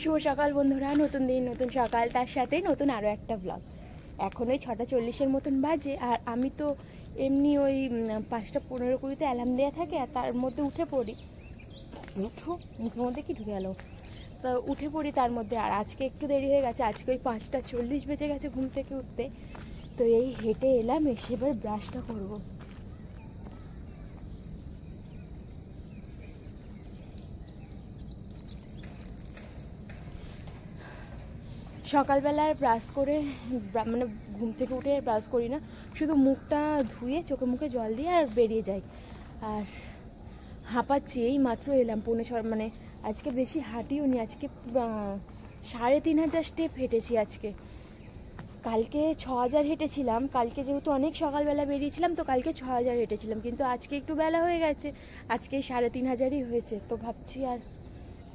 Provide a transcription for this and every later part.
শুভ সকাল বন্ধুরা, নতুন দিন নতুন সকাল, তার সাথে নতুন আরও একটা ব্লগ। এখন ওই 6:40-এর মতন বাজে, আর আমি তো এমনি ওই 5:15-20 অ্যালার্ম দেওয়া থাকে, আর তার মধ্যে উঠে পড়ি। মুখের মধ্যে কি ঢুকে গেল, তো উঠে পড়ি তার মধ্যে। আর আজকে একটু দেরি হয়ে গেছে, আজকে ওই 5:40 বেজে গেছে ঘুম থেকে উঠতে। তো এই হেঁটে এলাম, এসে এবার ব্রাশটা করবো। সকালবেলা আর ব্রাশ করে মানে ঘুম থেকে উঠে ব্রাশ করি না, শুধু মুখটা ধুয়ে চোখে মুখে জল দিয়ে আর বেরিয়ে যাই। আর হাঁপাচ্ছি, এই মাত্র এলাম 5:45, মানে আজকে বেশি হাঁটিও নি, আজকে 3,500 স্টেপ হেঁটেছি আজকে। কালকে 6,000 হেঁটেছিলাম, কালকে যেহেতু অনেক সকালবেলা বেরিয়েছিলাম তো কালকে 6,000 হেঁটেছিলাম, কিন্তু আজকে একটু বেলা হয়ে গেছে, আজকে 3,500ই হয়েছে। তো ভাবছি আর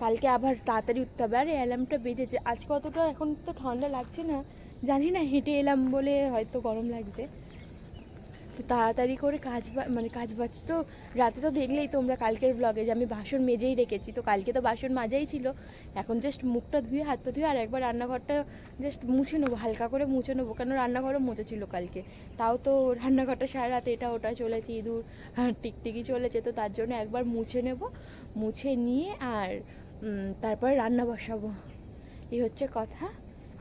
কালকে আবার তাড়াতাড়ি উঠতে হবে। আর অ্যালার্মটা বেজেছে আজকে, অতটা এখন তো ঠান্ডা লাগছে না, জানি না হেঁটে এলাম বলে হয়তো গরম লাগছে। তো তাড়াতাড়ি করে কাজ বাজ তো রাতে তো দেখলেই তোমরা কালকের ব্লগে যে আমি বাসন মেজেই রেখেছি, তো কালকে তো বাসন মাজাই ছিল। এখন জাস্ট মুখটা ধুয়ে হাত পা ধুয়ে আর একবার রান্নাঘরটা জাস্ট মুছে নেবো, হালকা করে মুছে নেবো, কেন রান্নাঘরও মুছে ছিল কালকে। তাও তো রান্নাঘরটা সারা রাত এটা ওটা চলেছে, ইঁদুর টিকটিকি চলেছে, তো তার জন্য একবার মুছে নেব, মুছে নিয়ে আর তারপরে রান্না বসাবো, এই হচ্ছে কথা।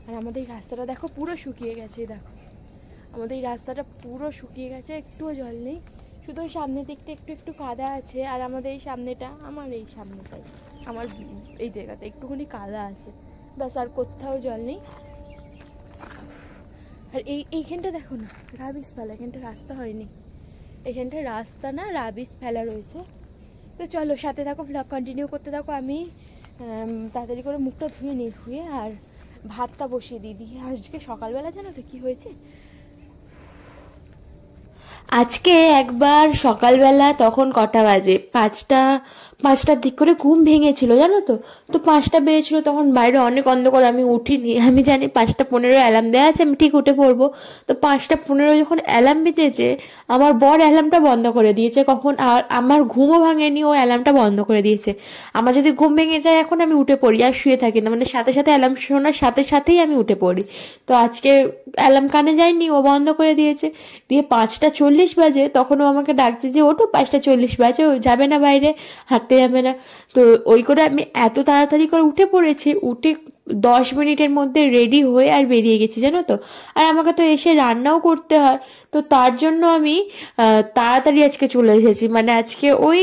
আর আমাদের এই রাস্তাটা দেখো পুরো শুকিয়ে গেছে, দেখো আমাদের এই রাস্তাটা পুরো শুকিয়ে গেছে, একটুও জল নেই, শুধু ওই সামনের দিকটা একটু একটু কাদা আছে। আর আমাদের এই সামনেটা, আমার এই সামনেটাই, আমার এই জায়গাটা একটুখানি কাদা আছে, ব্যাস, আর কোথাও জল নেই। আর এইখানটা দেখো না, রাবিশ ফেলা, এখানটা রাস্তা হয়নি, এখানটা রাস্তা না, রাবিশ ফেলা রয়েছে। তো চলো সাথে থাকো, ব্লগ কন্টিনিউ করতে থাকো। আমি তাড়াতাড়ি করে মুখটা ধুয়ে নিই, ধুয়ে আর ভাতটা বসিয়ে দিই। আজকে সকালবেলা জানো তো কী হয়েছে, আজকে একবার সকালবেলা তখন কটা বাজে, 5টার দিক করে ঘুম ভেঙেছিল জানো তো। তো 5টা বেজেছিল, তখন বাইরে অনেক অন্ধকার, আমি উঠিনি, আমি জানি 5:15 অ্যালার্ম দেওয়া আছে, আমি ঠিক উঠে পড়বো। তো 5:15 যখন অ্যালার্ম বেজেছে, আমার বর অ্যালার্মটা বন্ধ করে দিয়েছে কখন, আর আমার ঘুমও ভাঙেনি, ও অ্যালার্মটা বন্ধ করে দিয়েছে। আমার যদি ঘুম ভেঙে যায় এখন আমি উঠে পড়ি, আর শুয়ে থাকি না, মানে সাথে সাথে অ্যালার্ম শোনার সাথে সাথেই আমি উঠে পড়ি। তো আজকে অ্যালার্ম কানে যায়নি, ও বন্ধ করে দিয়েছে। দিয়ে 5:40 বাজে, তখন ও আমাকে ডাকছে যে ওঠো, 5:40 বাজে, ও যাবে না বাইরে, হাঁটতে যাবে না। তো ওই করে আমি এত তাড়াতাড়ি করে উঠে পড়েছি, উঠে 10 মিনিটের মধ্যে রেডি হয়ে আর বেরিয়ে গেছি জানো তো। আর আমাকে তো এসে রান্নাও করতে হয়, তো তার জন্য আমি তাড়াতাড়ি আজকে চলে এসেছি, মানে আজকে ওই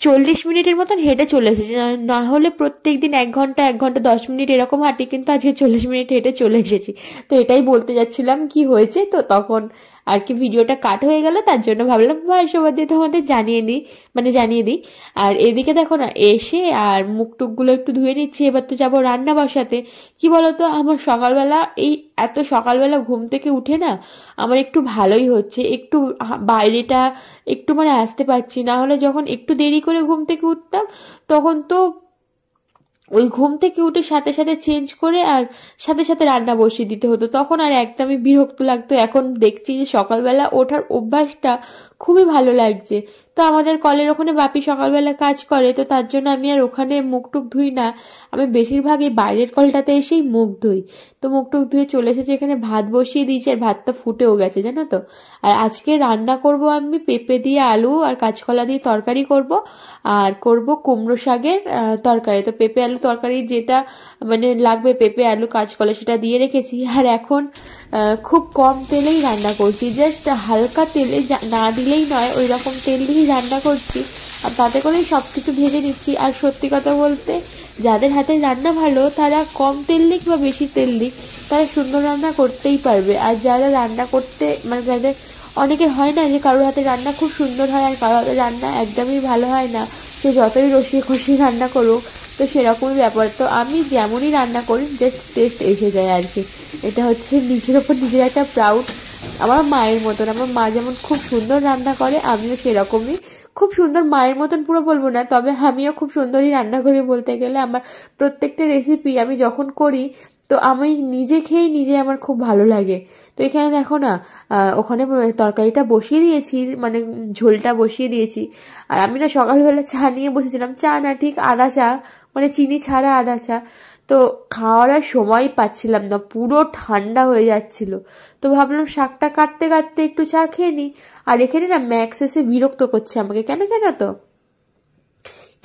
40 মিনিটের মতন হেঁটে চলে এসেছি। না হলে প্রত্যেক দিন 1 ঘন্টা 1 ঘন্টা 10 মিনিট এরকম হাঁটি, কিন্তু আজকে 40 মিনিট হেঁটে চলে এসেছি। তো এটাই বলতে যাচ্ছিলাম কি হয়েছে, তো তখন আর কি ভিডিওটা কাট হয়ে গেল, তার জন্য ভাবলাম ভাই সবার দিয়ে তোমাদের জানিয়ে দিই। আর এদিকে দেখো না, এসে আর মুখ টুকগুলো একটু ধুয়ে নিচ্ছি, এবার তো যাবো রান্না বসাতে। কি বলতো, আমার সকালবেলা এত সকালবেলা ঘুম থেকে উঠে না আমার একটু ভালোই হচ্ছে, একটু বাইরেটা একটু মানে আসতে পারছি, না হলে যখন একটু দেরি করে ঘুম থেকে উঠতাম তখন তো ওই ঘুম থেকে উঠে সাথে সাথে চেঞ্জ করে আর সাথে সাথে রান্না বসিয়ে দিতে হতো, তখন আর একদমই বিরক্ত লাগতো। এখন দেখছি যে সকালবেলা ওঠার অভ্যাসটা খুবই ভালো লাগছে। তো আমাদের কলের ওখানে বাপি সকালবেলা কাজ করে, তো তার জন্য আমি আর ওখানে মুখ টুক ধুই না, আমি বেশিরভাগ এই বাইরের কলটাতে এসেই মুখ ধুই। তো মুখ টুক ধুয়ে চলে এসেছি, এখানে ভাত বসিয়ে দিয়েছি, আর ভাতটা ফুটেও গেছে জানো তো। আর আজকে রান্না করব আমি পেঁপে দিয়ে আলু আর কাঁচকলা দিয়ে তরকারি করব, আর করব কুমড়ো শাকের তরকারি। তো পেঁপে আলু তরকারি যেটা মানে লাগবে, পেঁপে আলু কাঁচকলা, সেটা দিয়ে রেখেছি। আর এখন খুব কম তেলেই রান্না করছি, জাস্ট হালকা তেলে, না দিলেই নয়, ওই রকম তেল দিয়েই রান্না করছি, আর তাতে করেই সব কিছু ভেজে নিচ্ছি। আর সত্যি কথা বলতে, যাদের হাতের রান্না ভালো তারা কম তেল দিক বা বেশি তেল দিক, তারা সুন্দর রান্না করতেই পারবে। আর যারা রান্না করতে মানে যাদের অনেকের হয় না যে কারোর হাতে রান্না খুব সুন্দর হয় আর কারোর হাতে রান্না একদমই ভালো হয় না, সে যতই রসিয়ে খসিয়ে রান্না করুক, তো সেরকমই ব্যাপার। তো আমি যেমনই রান্না করি জাস্ট টেস্ট এসে যায় আর কি, এটা হচ্ছে নিজের ওপর নিজের একটা প্রাউড। আমার মায়ের মতন, আমার মা যেমন খুব সুন্দর রান্না করে, আমিও সেরকমই খুব সুন্দর, মায়ের মতন পুরো বলবো না, তবে আমিও খুব সুন্দরই রান্না করি বলতে গেলে। আমার প্রত্যেকটা রেসিপি আমি যখন করি তো আমি নিজে খেয়ে নিজে আমার খুব ভালো লাগে। তো এখানে দেখো না, ওখানে তরকারিটা বসিয়ে দিয়েছি, মানে ঝোলটা বসিয়ে দিয়েছি। আর আমি না সকালবেলা চা নিয়ে বসেছিলাম, চা না ঠিক আদা চা, মানে চিনি ছাড়া আদা চা। তো খাওয়ার আর সময় পাচ্ছিলাম না, পুরো ঠান্ডা হয়ে যাচ্ছিল। তো ভাবলাম শাকটা কাটতে কাটতে একটু চা খেয়ে নিই। আর এখানে না ম্যাক্স এসে বিরক্ত করছে আমাকে, কেন জানো তো,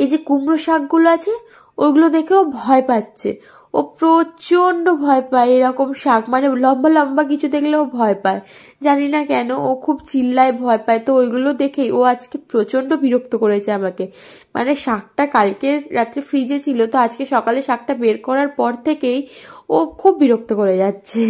এই যে কুমড়ো শাকগুলো আছে ওইগুলো দেখেও ভয় পাচ্ছে। ও প্রচন্ড ভয় পায় এরকম শাক, মানে লম্বা লম্বা কিছু দেখলেও ভয় পায়, জানি না কেন ও খুব চিল্লায়, ভয় পায়। তো ওইগুলো দেখেই ও আজকে প্রচন্ড বিরক্ত করেছে আমাকে। মানে শাকটা কালকে রাত্রে ফ্রিজে ছিল, তো আজকে সকালে শাকটা বের করার পর থেকেই ও খুব বিরক্ত করে যাচ্ছে।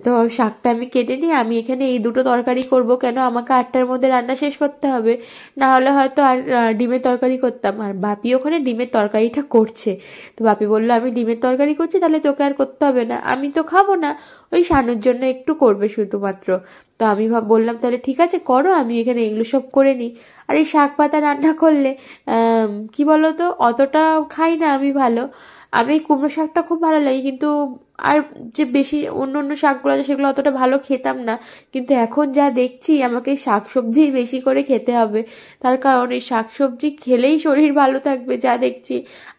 তো শাকটা আমি কেটে নিই, আমি এখানে এই দুটো তরকারি করব, কেন আমাকে 8টার মধ্যে রান্না শেষ করতে হবে, না হলে হয়তো আর ডিমের তরকারি করতাম। আর বাপি ওখানে ডিমের তরকারিটা করছে। তো বাপি বললো আমি ডিমের তরকারি করছি, তাহলে তোকে আর করতে হবে না, আমি তো খাবো না, ওই শানুর জন্য একটু করবে শুধুমাত্র। তো আমি বললাম তাহলে ঠিক আছে করো, আমি এখানে এগুলো সব করে নিই। আর এই শাক পাতা রান্না করলে কি বলতো, অতটা খাই না আমি ভালো। আমি এই কুমড়ো শাকটা খুব ভালো লাগে, কিন্তু আর যে বেশি অন্য অন্য শাকগুলো আছে সেগুলো অতটা ভালো খেতাম না। কিন্তু এখন যা দেখছি আমাকে শাক সবজি বেশি করে খেতে হবে, তার কারণ এই শাক সবজি খেলেই শরীর ভালো থাকবে যা দেখছি।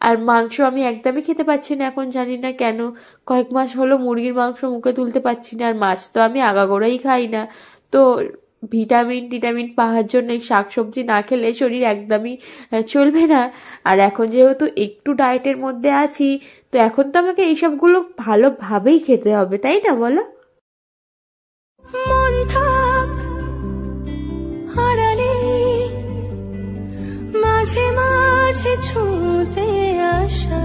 আর মাংস আমি একদমই খেতে পাচ্ছি না এখন, জানি না কেন, কয়েক মাস হলো মুরগির মাংস মুখে তুলতে পারছি না। আর মাছ তো আমি আগাগোড়াই খাই না। তো ভিটামিন পাওয়ার জন্য এই শাকসবজি না খেলে শরীর একদমই চলবে না। আর এখন যেহেতু একটু ডায়েটের মধ্যে আছি, তো এখন তো আমাকে এইসবগুলো ভালোভাবেই খেতে হবে, তাই না বলো? মন থাক হারালে মাঝে মাঝে ছুঁতে আসা,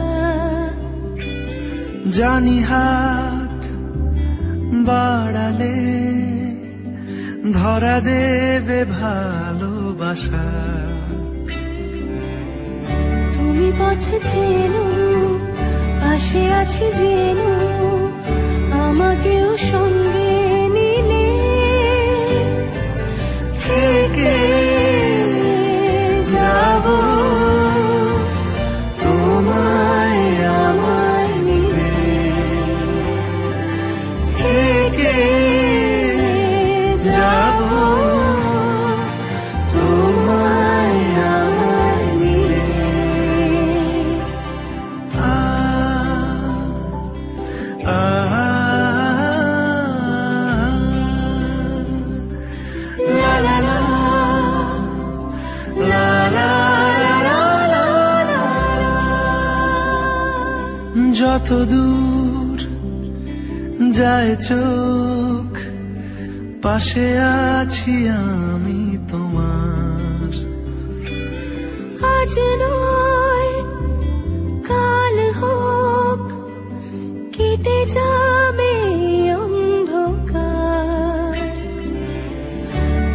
জানি হাত বাড়ালে ধরা দেবে ভালোবাসা। তুমি পথে চেনো, পাশে আছি জেনো, আমাকেও সঙ্গে নিলে থেকে যাব তোমায় আমায় নিলে, থেকে যাব তোমায় আমায় নিলে। La la la, la la la la la la। যত দূর যায় চোখ, পাশে আছি আমি তোমার। আজ নয় কাল হোক, কেটে যাবে অন্ধকার।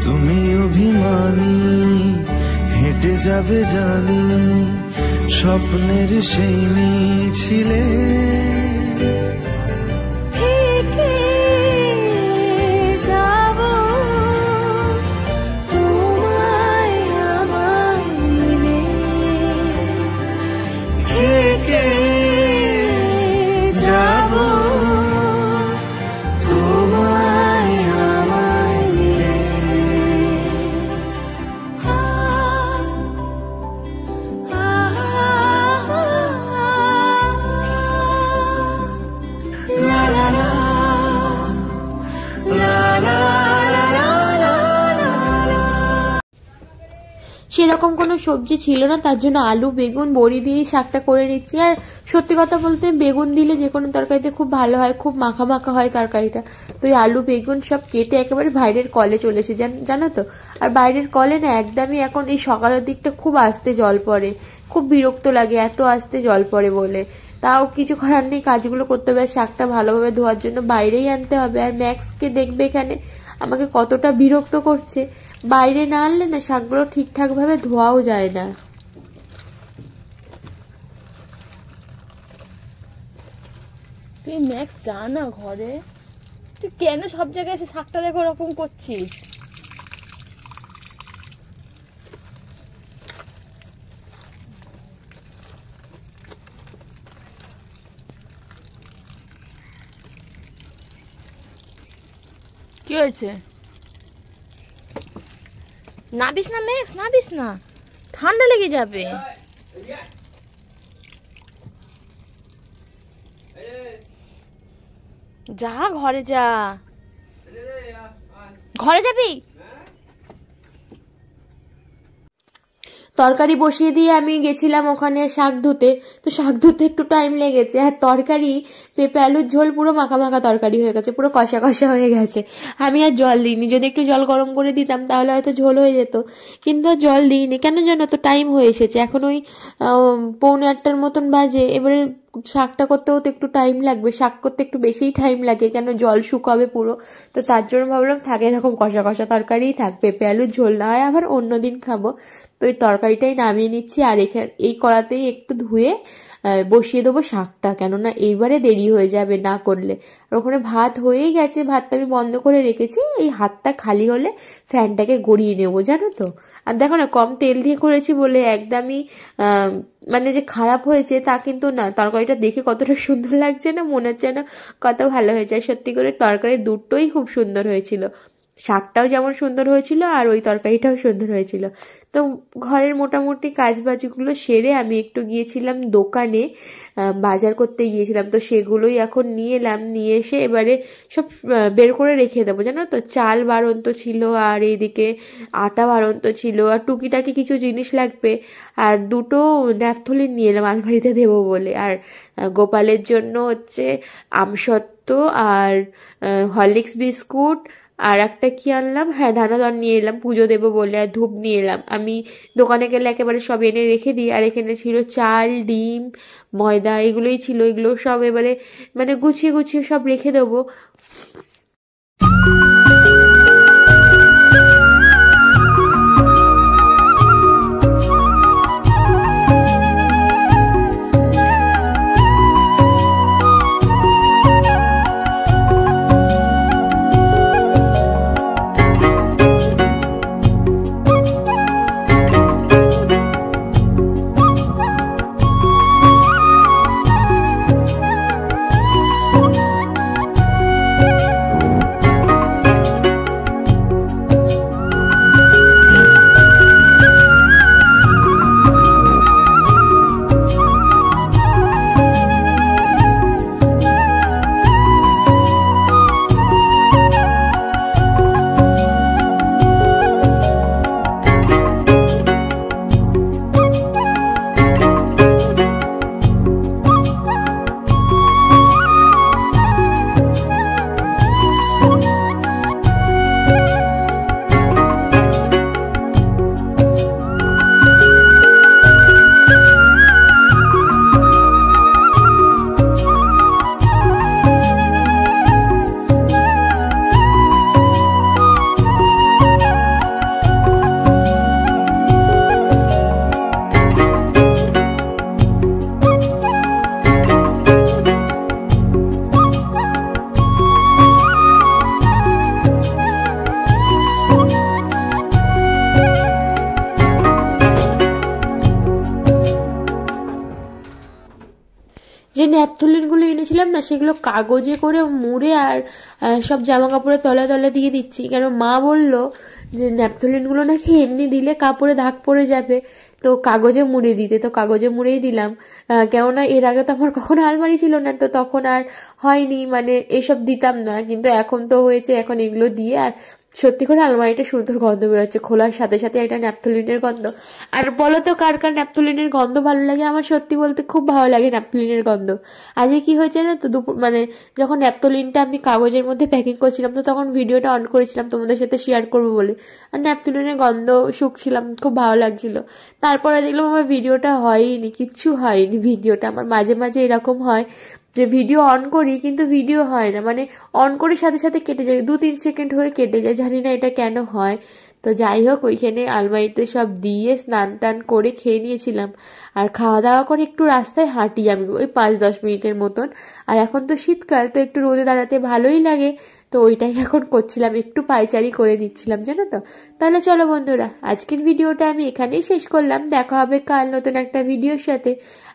তুমি অভিমানী হেঁটে যাবে জানি, স্বপ্নের সেই মিছিলে থেকে যাব তোমায় আমায় নিলে, থেকে যাব তোমায় আমায় নিলে। La la la, la la la la la la la। সেরকম কোনো সবজি ছিল না, তার জন্য আলু বেগুন বড়ি দিয়ে শাকটা করে নিচ্ছি। আর সত্যি কথা বলতে বেগুন দিলে যে কোনো তরকারিতে খুব ভালো হয়, খুব মাখা মাখা হয় তরকারিটা। তো এই আলু বেগুন সব কেটে একেবারে বাইরের কলে চলে এসে জানো তো। আর বাইরের কলে না একদমই এখন এই সকালের দিকটা খুব আস্তে জল পড়ে, খুব বিরক্ত লাগে এত আস্তে জল পড়ে বলে। তাও কিছু করার নেই, কাজগুলো করতে হবে। শাকটা ভালোভাবে ধোয়ার জন্য বাইরেই আনতে হবে। আর ম্যাক্সকে দেখবে এখানে আমাকে কতটা বিরক্ত করছে, বাইরে না আনলে না শাকগুলো ঠিকঠাক ভাবে ধোয়াও যায় না। তুই ম্যাক্স যা না ঘরে, তুই কেন সব জায়গায় এসে শাকটা দেখো ওরকম করছিস? কি হয়েছে? নাবিস না ম্যাক্স, নাবিস না, ঠান্ডা লেগে যাবে। যা ঘরে যা, ঘরে যাবি? তরকারি বসিয়ে দিয়ে আমি গেছিলাম ওখানে শাক ধুতে। তো শাক ধুতে একটু টাইম লেগেছে, আর তরকারি পেঁপে আলুর ঝোল পুরো মাখা মাখা তরকারি হয়ে গেছে, পুরো কষা কষা হয়ে গেছে। আমি আর জল দিইনি, যদি একটু জল গরম করে দিতাম তাহলে হয়তো ঝোল হয়ে যেত, কিন্তু আর জল দিইনি। কেন জানো তো, টাইম হয়ে এসেছে, এখন ওই 7:45 মতন বাজে। এবারে শাকটা করতেও তো একটু টাইম লাগবে, শাক করতে একটু বেশিই টাইম লাগে, কেন জল শুকাবে পুরো। তো তার জন্য ভাবলাম থাকে এরকম কষা কষা তরকারিই থাক, পেঁপে আলুর ঝোল না হয় আবার অন্যদিন খাবো। তো এই তরকারিটাই নামিয়ে নিচ্ছি, আর এই কড়াতেই একটু ধুয়ে বসিয়ে দেবো শাকটা, কেননা এইবারে দেরি হয়ে যাবে না করলে। আর ওখানে ভাত হয়েই গেছে, ভাতটা আমি বন্ধ করে রেখেছি, এই হাতটা খালি হলে ফ্যানটাকে গড়িয়ে নেবো, জানো তো। আর দেখো না, কম তেল দিয়ে করেছি বলে একদমই মানে যে খারাপ হয়েছে তা কিন্তু না। তরকারিটা দেখে কতটা সুন্দর লাগছে না, মনে হচ্ছে না কত ভালো হয়েছে। সত্যি করে তরকারি দুটোই খুব সুন্দর হয়েছিল, শাকটাও যেমন সুন্দর হয়েছিল আর ওই তরকারিটাও সুন্দর হয়েছিল। তো ঘরের মোটামুটি কাজবাজগুলো সেরে আমি একটু গিয়েছিলাম দোকানে, বাজার করতে গিয়েছিলাম। তো সেগুলোই এখন নিয়ে এলাম, নিয়ে এসে এবারে সব বের করে রেখে দেবো, জানো তো। চাল বাড়ন্ত ছিল, আর এইদিকে আটা বাড়ন্ত ছিল, আর টুকিটাকি কিছু জিনিস লাগবে। আর দুটো ন্যাপথলিন নিয়ে এলাম আলমারিতে দেবো বলে। আর গোপালের জন্য হচ্ছে আমসত্ত্ব আর হরলিক্স বিস্কুট, আর একটা কি আনলাম, হ্যাঁ দানাদার নিয়ে এলাম পুজো দেবো বলে। আর ধূপ নিয়ে এলাম। আমি দোকানে গেলে একেবারে সব এনে রেখে দিই। আর এখানে ছিল চাল, ডিম, ময়দা, এগুলোই ছিল। এগুলো সব এবারে মানে গুছিয়ে গুছিয়ে সব রেখে দেবো। যে ন্যাপথলিনগুলো এনেছিলাম না, সেগুলো কাগজে করে মুড়ে আর সব জামা কাপড়ের তলায় তলায় দিয়ে দিচ্ছি। কেন মা বলল যে ন্যাপথলিনগুলো নাকি এমনি দিলে কাপড়ে দাগ পড়ে যাবে, তো কাগজে মুড়ে দিতে। তো কাগজে মুড়েই দিলাম, কেননা এর আগে তো আমার কখনো আলমারি ছিল না, তো তখন আর হয়নি, মানে এসব দিতাম না। কিন্তু এখন তো হয়েছে, এখন এগুলো দিয়ে। আর সত্যি করে আলমারিটা সুন্দর গন্ধ বেরোচ্ছে, খোলার সাথে সাথে একটা ন্যাপথলিনের গন্ধ। আর বলো তো কার কার ন্যাপথলিনের গন্ধ ভালো লাগে? আমার সত্যি বলতে খুব ভালো লাগে ন্যাপথলিনের গন্ধ। আজকে কি হয়েছে না তো, দুপুর মানে যখন ন্যাপথলিনটা আমি কাগজের মধ্যে প্যাকিং করছিলাম, তো তখন ভিডিওটা অন করেছিলাম তোমাদের সাথে শেয়ার করবো বলে। আর ন্যাপথলিনের গন্ধ শুকছিলাম, খুব ভালো লাগছিল। তারপরে দেখলাম আমার ভিডিওটা হয়নি, কিচ্ছু হয়নি ভিডিওটা। আমার মাঝে মাঝে এরকম হয় যে ভিডিও অন করি কিন্তু ভিডিও হয় না, মানে অন করে সাথে সাথে কেটে যায়, 2-3 সেকেন্ড হয়ে কেটে যায়, জানি না এটা কেন হয়। তো যাই হোক, ওইখানে আলমারিতে সব দিয়ে স্নান টান করে খেয়ে নিয়েছিলাম। আর খাওয়া দাওয়া করে একটু রাস্তায় হাঁটি আমি, ওই 5-10 মিনিটের মতন। আর এখন তো শীতকাল, তো একটু রোদে দাঁড়াতে ভালোই লাগে, তো ওইটাই এখন করছিলাম, একটু পায়চারি করে নিচ্ছিলাম, জানো তো। তাহলে চলো বন্ধুরা, আজকের ভিডিওটা আমি এখানেই শেষ করলাম। দেখা হবে কাল নতুন একটা ভিডিওর সাথে।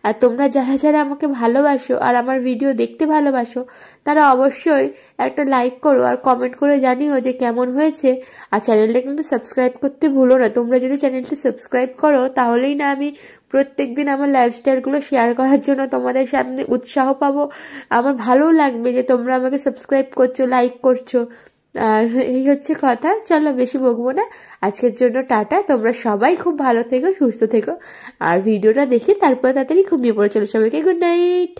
আর তোমরা যারা যারা আমাকে ভালোবাসো আর আমার ভিডিও দেখতে ভালোবাসো, তারা অবশ্যই একটা লাইক করো আর কমেন্ট করে জানিও যে কেমন হয়েছে। আর চ্যানেলটা কিন্তু সাবস্ক্রাইব করতে ভুলো না। তোমরা যদি চ্যানেলটা সাবস্ক্রাইব করো তাহলেই না আমি প্রত্যেকদিন আমার লাইফস্টাইলগুলো শেয়ার করার জন্য তোমাদের সামনে উৎসাহ পাবো। আমার ভালো লাগবে যে তোমরা আমাকে সাবস্ক্রাইব করছো, লাইক করছো। আর এই হচ্ছে কথা। চলো বেশি বকবো না, আজকের জন্য টাটা। তোমরা সবাই খুব ভালো থেকো, সুস্থ থেকো। আর ভিডিওটা দেখে তারপর তাড়াতাড়ি ঘুমিয়ে পড়ো। চলো সবাইকে গুড নাইট।